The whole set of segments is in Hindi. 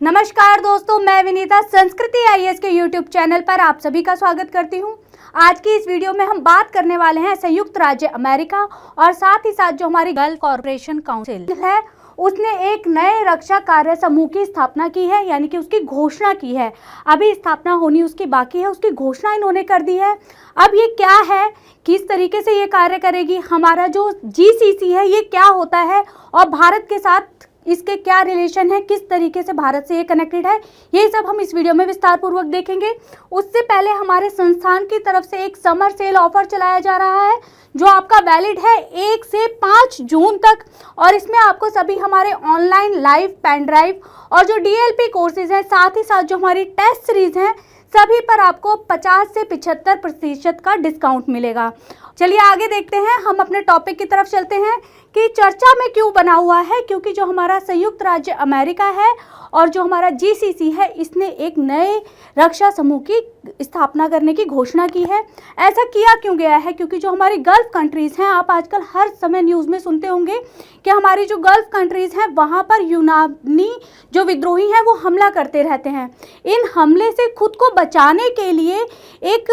नमस्कार दोस्तों, मैं विनीता संस्कृति आईएएस के यूट्यूब चैनल पर आप सभी का स्वागत करती हूं। आज की इस वीडियो में हम बात करने वाले हैं संयुक्त राज्य अमेरिका और साथ ही साथ जो हमारी गल्फ कॉरपोरेशन काउंसिल है उसने एक नए रक्षा कार्य समूह की स्थापना की है, यानी कि उसकी घोषणा की है। अभी स्थापना होनी उसकी बाकी है, उसकी घोषणा इन्होंने कर दी है। अब ये क्या है, किस तरीके से ये कार्य करेगी, हमारा जो जीसीसी है ये क्या होता है और भारत के साथ इसके क्या रिलेशन है, किस तरीके से भारत से ये कनेक्टेड है, ये सब हम इस वीडियो में विस्तार पूर्वक देखेंगे। उससे पहले हमारे संस्थान की तरफ से एक समर सेल ऑफर चलाया जा रहा है जो आपका वैलिड है 1 से 5 जून तक, और इसमें आपको सभी हमारे ऑनलाइन लाइव पेन ड्राइव और जो डीएलपी कोर्सेज हैं, साथ ही साथ जो हमारी टेस्ट सीरीज हैं, सभी पर आपको 50 से 75% का डिस्काउंट मिलेगा। चलिए आगे देखते हैं, हम अपने टॉपिक की तरफ चलते हैं कि चर्चा में क्यों बना हुआ है। क्योंकि जो हमारा संयुक्त राज्य अमेरिका है और जो हमारा जीसीसी है, इसने एक नए रक्षा समूह की स्थापना करने की घोषणा की है। ऐसा किया क्यों गया है? क्योंकि जो हमारी गल्फ कंट्रीज़ हैं, आप आजकल हर समय न्यूज़ में सुनते होंगे कि हमारी जो गल्फ कंट्रीज़ हैं वहाँ पर यूनानी जो विद्रोही हैं वो हमला करते रहते हैं। इन हमले से खुद को बचाने के लिए एक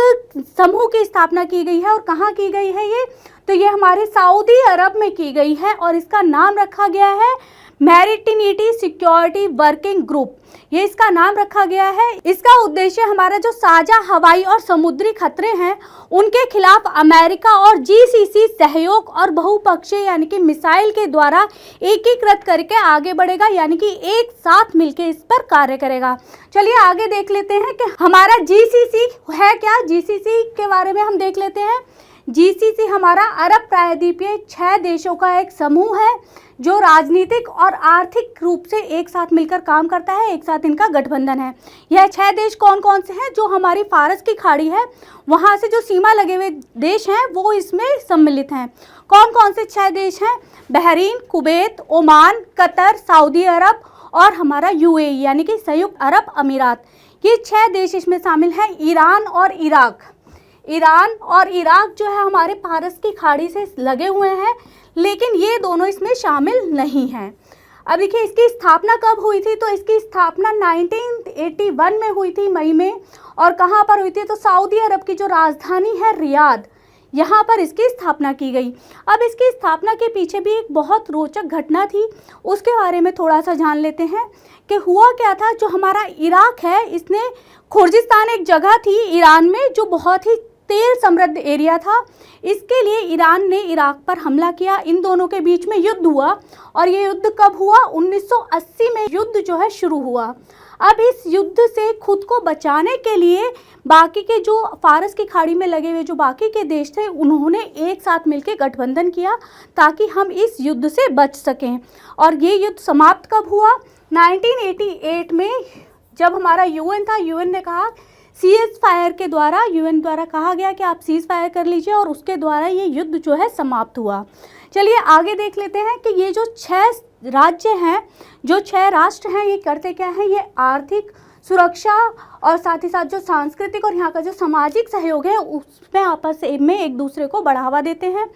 समूह की स्थापना की गई है। और कहाँ की गई है ये? तो ये हमारे सऊदी अरब में की गई है और इसका नाम रखा गया है मैरिटिनिटी सिक्योरिटी वर्किंग ग्रुप। ये इसका नाम रखा गया है। इसका उद्देश्य हमारा जो साझा हवाई और समुद्री खतरे हैं उनके खिलाफ अमेरिका और जीसीसी सहयोग और बहुपक्षीय यानी कि मिसाइल के द्वारा एकीकृत करके आगे बढ़ेगा, यानी कि एक साथ मिलकर इस पर कार्य करेगा। चलिए आगे देख लेते हैं कि हमारा जीसीसी है क्या। जीसीसी के बारे में हम देख लेते हैं। जीसीसी हमारा अरब प्रायद्वीपीय 6 देशों का एक समूह है जो राजनीतिक और आर्थिक रूप से एक साथ मिलकर काम करता है। एक साथ इनका गठबंधन है। यह 6 देश कौन कौन से हैं? जो हमारी फारस की खाड़ी है वहाँ से जो सीमा लगे हुए देश हैं वो इसमें सम्मिलित हैं। कौन कौन से 6 देश हैं? Bahrain, Kuwait, Oman, Qatar, Saudi Arabia और हमारा यूएई यानी कि संयुक्त अरब अमीरात। ये 6 देश इसमें शामिल हैं। ईरान और इराक जो है हमारे फारस की खाड़ी से लगे हुए हैं, लेकिन ये दोनों इसमें शामिल नहीं हैं। अब देखिए इसकी स्थापना कब हुई थी? तो इसकी स्थापना 1981 में हुई थी, मई में। और कहाँ पर हुई थी? तो सऊदी अरब की जो राजधानी है रियाद, यहाँ पर इसकी स्थापना की गई। अब इसकी स्थापना के पीछे भी एक बहुत रोचक घटना थी, उसके बारे में थोड़ा सा जान लेते हैं कि हुआ क्या था। जो हमारा इराक है, इसने खुर्जिस्तान एक जगह थी ईरान में जो बहुत ही तेल समृद्ध एरिया था। इसके लिए ईरान ने इराक पर हमला किया। इन दोनों के बीच में युद्ध हुआ और ये युद्ध कब हुआ? 1980 में युद्ध जो है शुरू हुआ। अब इस युद्ध से खुद को बचाने के लिए बाकी के जो फारस की खाड़ी में लगे हुए जो बाकी के देश थे उन्होंने एक साथ मिलकर गठबंधन किया ताकि हम इस युद्ध से बच सकें। और ये युद्ध समाप्त कब हुआ? 1988 में, जब हमारा यूएन था। यूएन ने कहा सीज फायर के द्वारा, यूएन द्वारा कहा गया कि आप सीज फायर कर लीजिए और उसके द्वारा ये युद्ध जो है समाप्त हुआ। चलिए आगे देख लेते हैं कि ये जो 6 राज्य हैं, जो 6 राष्ट्र हैं, ये करते क्या हैं? ये आर्थिक सुरक्षा और साथ ही साथ जो सांस्कृतिक और यहाँ का जो सामाजिक सहयोग है उसमें आपस में एक दूसरे को बढ़ावा देते हैं।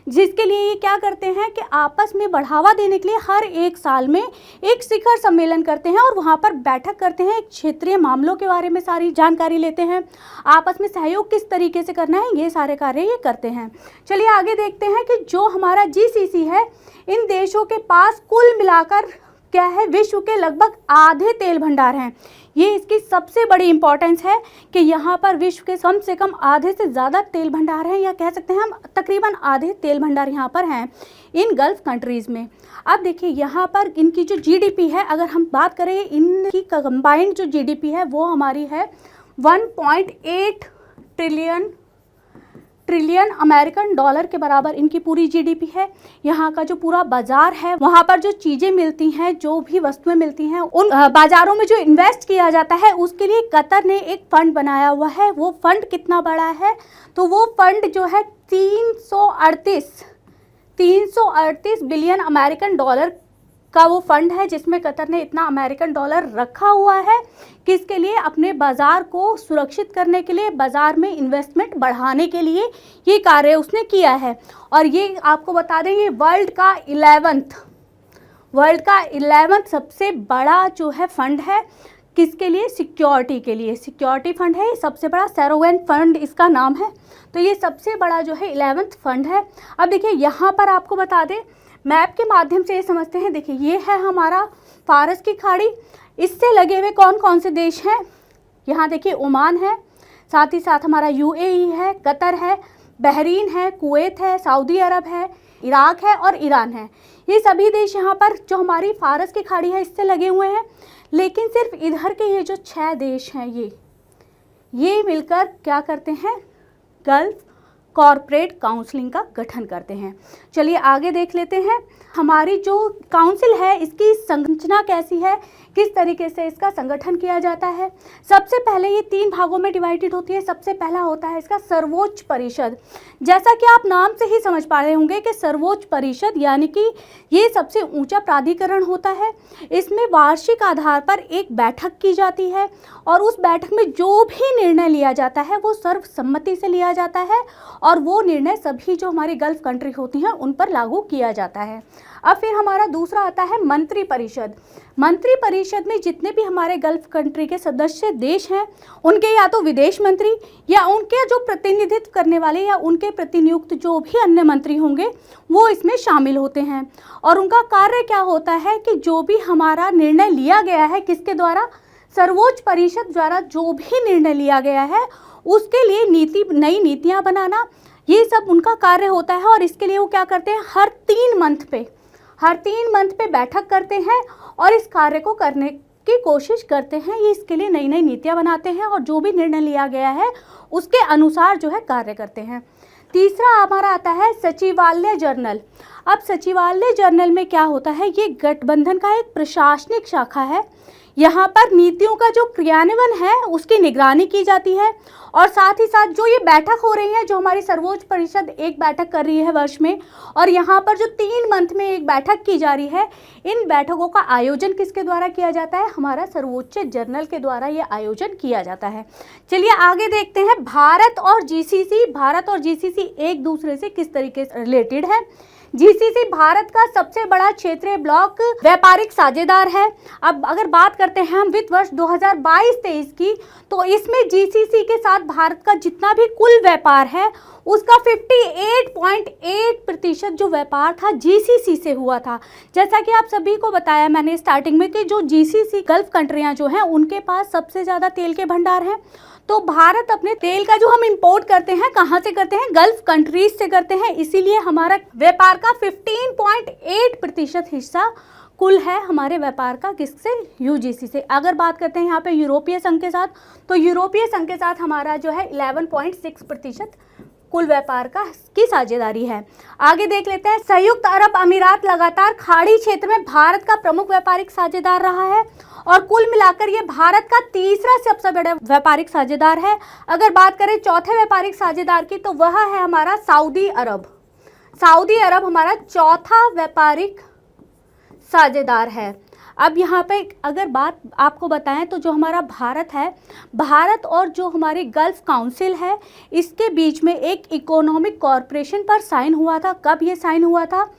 जिसके लिए ये क्या करते हैं कि आपस में बढ़ावा देने के लिए हर 1 साल में एक शिखर सम्मेलन करते हैं और वहाँ पर बैठक करते हैं। एक क्षेत्रीय मामलों के बारे में सारी जानकारी लेते हैं, आपस में सहयोग किस तरीके से करना है, ये सारे कार्य ये करते हैं। चलिए आगे देखते हैं कि जो हमारा जीसीसी है, इन देशों के पास कुल मिलाकर क्या है? विश्व के लगभग आधे तेल भंडार हैं। ये इसकी सबसे बड़ी इंपॉर्टेंस है कि यहाँ पर विश्व के कम से कम आधे से ज़्यादा तेल भंडार हैं, या कह सकते हैं हम तकरीबन आधे तेल भंडार यहाँ पर हैं इन गल्फ कंट्रीज़ में। अब देखिए यहाँ पर इनकी जो जीडीपी है, अगर हम बात करें इनकी कंबाइंड जो जीडीपी है वो हमारी है 1.8 ट्रिलियन अमेरिकन डॉलर के बराबर इनकी पूरी जीडीपी है। यहाँ का जो पूरा बाजार है, वहाँ पर जो चीज़ें मिलती हैं, जो भी वस्तुएं मिलती हैं, उन बाजारों में जो इन्वेस्ट किया जाता है उसके लिए कतर ने एक फ़ंड बनाया हुआ है। वो फ़ंड कितना बड़ा है? तो वो फ़ंड जो है 338 बिलियन अमेरिकन डॉलर का वो फंड है, जिसमें कतर ने इतना अमेरिकन डॉलर रखा हुआ है। किसके लिए? अपने बाज़ार को सुरक्षित करने के लिए, बाज़ार में इन्वेस्टमेंट बढ़ाने के लिए ये कार्य उसने किया है। और ये आपको बता दें, ये वर्ल्ड का वर्ल्ड का 11वां सबसे बड़ा जो है फंड है, किसके लिए? सिक्योरिटी के लिए। सिक्योरिटी फंड है, सबसे बड़ा सॉवरेन फंड इसका नाम है। तो ये सबसे बड़ा जो है 11वां फंड है। अब देखिए यहाँ पर आपको बता दें, मैप के माध्यम से ये समझते हैं। देखिए ये है हमारा फारस की खाड़ी, इससे लगे हुए कौन कौन से देश हैं? यहाँ देखिए ओमान है, साथ ही साथ हमारा यूएई है, कतर है, बहरीन है, कुवैत है, सऊदी अरब है, इराक है और ईरान है। ये सभी देश यहाँ पर जो हमारी फारस की खाड़ी है इससे लगे हुए हैं। लेकिन सिर्फ इधर के ये जो 6 देश हैं ये मिलकर क्या करते हैं? गल्फ कॉरपोरेट काउंसिलिंग का गठन करते हैं। चलिए आगे देख लेते हैं, हमारी जो काउंसिल है इसकी संरचना कैसी है, किस तरीके से इसका संगठन किया जाता है। सबसे पहले ये 3 भागों में डिवाइडेड होती है। सबसे पहला होता है इसका सर्वोच्च परिषद। जैसा कि आप नाम से ही समझ पा रहे होंगे कि सर्वोच्च परिषद यानी कि ये सबसे ऊंचा प्राधिकरण होता है। इसमें वार्षिक आधार पर एक बैठक की जाती है और उस बैठक में जो भी निर्णय लिया जाता है वो सर्वसम्मति से लिया जाता है और वो निर्णय सभी जो हमारी गल्फ कंट्री होती हैं उन पर लागू किया जाता है। अब फिर हमारा दूसरा आता है मंत्री परिषद। मंत्री परिषद में जितने भी हमारे गल्फ कंट्री के सदस्य देश हैं उनके या तो विदेश मंत्री या उनके जो प्रतिनिधित्व करने वाले या उनके प्रतिनियुक्त जो भी अन्य मंत्री होंगे वो इसमें शामिल होते हैं। और उनका कार्य क्या होता है कि जो भी हमारा निर्णय लिया गया है, किसके द्वारा? सर्वोच्च परिषद द्वारा जो भी निर्णय लिया गया है उसके लिए नई नीतियाँ बनाना, ये सब उनका कार्य होता है। और इसके लिए वो क्या करते हैं? हर 3 मंथ पे बैठक करते हैं और इस कार्य को करने की कोशिश करते हैं। ये इसके लिए नई नीतियाँ बनाते हैं और जो भी निर्णय लिया गया है उसके अनुसार जो है कार्य करते हैं। तीसरा हमारा आता है सचिवालय जर्नल। अब सचिवालय जर्नल में क्या होता है? ये गठबंधन का एक प्रशासनिक शाखा है। यहाँ पर नीतियों का जो क्रियान्वयन है उसकी निगरानी की जाती है और साथ ही साथ जो ये बैठक हो रही है, जो हमारी सर्वोच्च परिषद एक बैठक कर रही है वर्ष में, और यहाँ पर जो 3 मंथ में एक बैठक की जा रही है, इन बैठकों का आयोजन किसके द्वारा किया जाता है? हमारा सर्वोच्च जर्नल के द्वारा ये आयोजन किया जाता है। चलिए आगे देखते हैं, भारत और जीसीसी। भारत और जीसीसी एक दूसरे से किस तरीके से रिलेटेड है? जीसीसी भारत का सबसे बड़ा क्षेत्रीय ब्लॉक व्यापारिक साझेदार है। अब अगर बात करते हैं हम वित्त वर्ष 2022-23 की, तो इसमें जीसीसी के साथ भारत का जितना भी कुल व्यापार है उसका 58.8% जो व्यापार था जीसीसी से हुआ था। जैसा कि आप सभी को बताया मैंने स्टार्टिंग में कि जो जीसीसी गल्फ कंट्रियां जो हैं उनके पास सबसे ज़्यादा तेल के भंडार हैं। तो भारत अपने तेल का जो हम इंपोर्ट करते हैं कहाँ से करते हैं? गल्फ कंट्रीज से करते हैं। इसीलिए हमारा व्यापार का 15.8% हिस्सा कुल है हमारे व्यापार का किससे? यूजीसी से। अगर बात करते हैं यहाँ पे यूरोपीय संघ के साथ, तो यूरोपीय संघ के साथ हमारा जो है 11.6% कुल व्यापार का की साझेदारी है। आगे देख लेते हैं, संयुक्त अरब अमीरात लगातार खाड़ी क्षेत्र में भारत का प्रमुख व्यापारिक साझेदार रहा है और कुल मिलाकर ये भारत का तीसरा सबसे बड़ा व्यापारिक साझेदार है। अगर बात करें चौथे व्यापारिक साझेदार की, तो वह है हमारा सऊदी अरब। सऊदी अरब हमारा चौथा व्यापारिक साझेदार है। अब यहाँ पे अगर बात आपको बताएं तो जो हमारा भारत है, भारत और जो हमारी गल्फ काउंसिल है, इसके बीच में एक इकोनॉमिक कॉरपोरेशन पर साइन हुआ था। कब ये साइन हुआ था?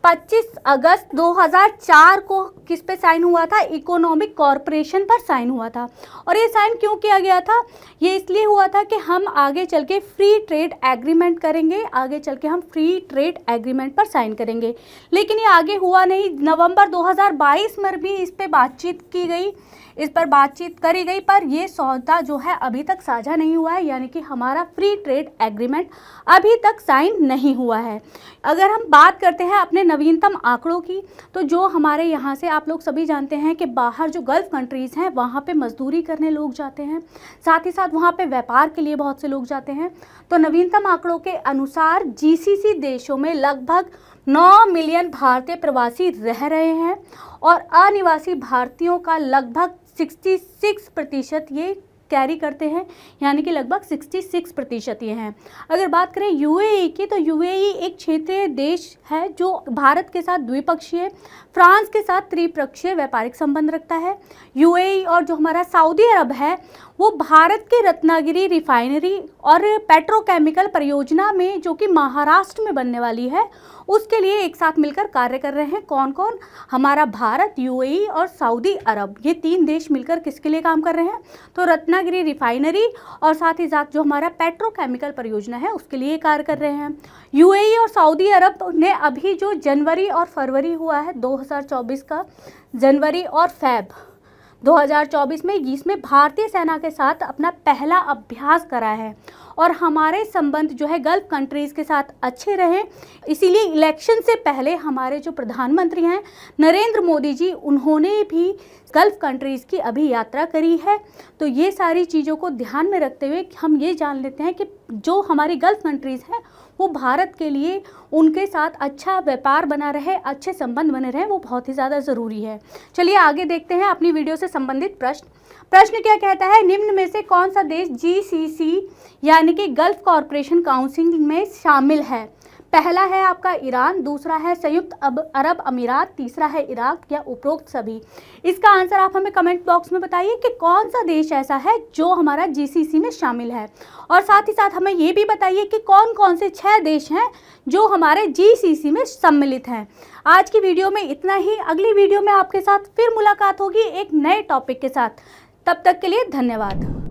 25 अगस्त 2004 को किस पे साइन हुआ था? इकोनॉमिक कॉरपोरेशन पर साइन हुआ था। और ये साइन क्यों किया गया था? ये इसलिए हुआ था कि हम आगे चल के फ्री ट्रेड एग्रीमेंट करेंगे, आगे चल के हम फ्री ट्रेड एग्रीमेंट पर साइन करेंगे। लेकिन ये आगे हुआ नहीं। नवंबर 2022 में भी इस पे बातचीत की गई, इस पर बातचीत करी गई, पर ये सौदा जो है अभी तक साझा नहीं हुआ है, यानी कि हमारा फ्री ट्रेड एग्रीमेंट अभी तक साइन नहीं हुआ है। अगर हम बात करते हैं अपने नवीनतम आंकड़ों की, तो जो हमारे यहाँ से आप लोग सभी जानते हैं कि बाहर जो गल्फ कंट्रीज़ हैं वहाँ पे मजदूरी करने लोग जाते हैं, साथ ही साथ वहाँ पे व्यापार के लिए बहुत से लोग जाते हैं। तो नवीनतम आंकड़ों के अनुसार जीसीसी देशों में लगभग 9 मिलियन भारतीय प्रवासी रह रहे हैं और अनिवासी भारतीयों का लगभग 66% ये कैरी करते हैं, यानी कि लगभग 66% ये हैं। अगर बात करें यूएई की, तो यूएई एक क्षेत्रीय देश है जो भारत के साथ द्विपक्षीय, फ्रांस के साथ त्रिपक्षीय व्यापारिक संबंध रखता है। यूएई और जो हमारा सऊदी अरब है वो भारत के रत्नागिरी रिफाइनरी और पेट्रोकेमिकल परियोजना में, जो कि महाराष्ट्र में बनने वाली है, उसके लिए एक साथ मिलकर कार्य कर रहे हैं। कौन कौन? हमारा भारत, यूएई और सऊदी अरब, ये 3 देश मिलकर किसके लिए काम कर रहे हैं? तो रत्नागिरी रिफाइनरी और साथ ही साथ जो हमारा पेट्रोकेमिकल परियोजना है उसके लिए कार्य कर रहे हैं। यूएई और सऊदी अरब ने अभी जो जनवरी और फरवरी हुआ है 2024 का, जनवरी और फेब 2024 में, इसमें भारतीय सेना के साथ अपना पहला अभ्यास करा है। और हमारे संबंध जो है गल्फ कंट्रीज़ के साथ अच्छे रहे, इसीलिए इलेक्शन से पहले हमारे जो प्रधानमंत्री हैं नरेंद्र मोदी जी, उन्होंने भी गल्फ कंट्रीज़ की अभी यात्रा करी है। तो ये सारी चीज़ों को ध्यान में रखते हुए हम ये जान लेते हैं कि जो हमारी गल्फ कंट्रीज़ हैं वो भारत के लिए, उनके साथ अच्छा व्यापार बना रहे, अच्छे संबंध बने रहे, वो बहुत ही ज़्यादा ज़रूरी है। चलिए आगे देखते हैं अपनी वीडियो से संबंधित प्रश्न क्या कहता है? निम्न में से कौन सा देश जीसीसी यानी कि गल्फ कॉरपोरेशन काउंसिल में शामिल है? पहला है आपका ईरान, दूसरा है संयुक्त अरब अमीरात, तीसरा है इराक या उपरोक्त सभी। इसका आंसर आप हमें कमेंट बॉक्स में बताइए कि कौन सा देश ऐसा है जो हमारा जीसीसी में शामिल है। और साथ ही साथ हमें ये भी बताइए कि कौन कौन से 6 देश हैं जो हमारे जीसीसी में सम्मिलित हैं। आज की वीडियो में इतना ही। अगली वीडियो में आपके साथ फिर मुलाकात होगी एक नए टॉपिक के साथ। तब तक के लिए धन्यवाद।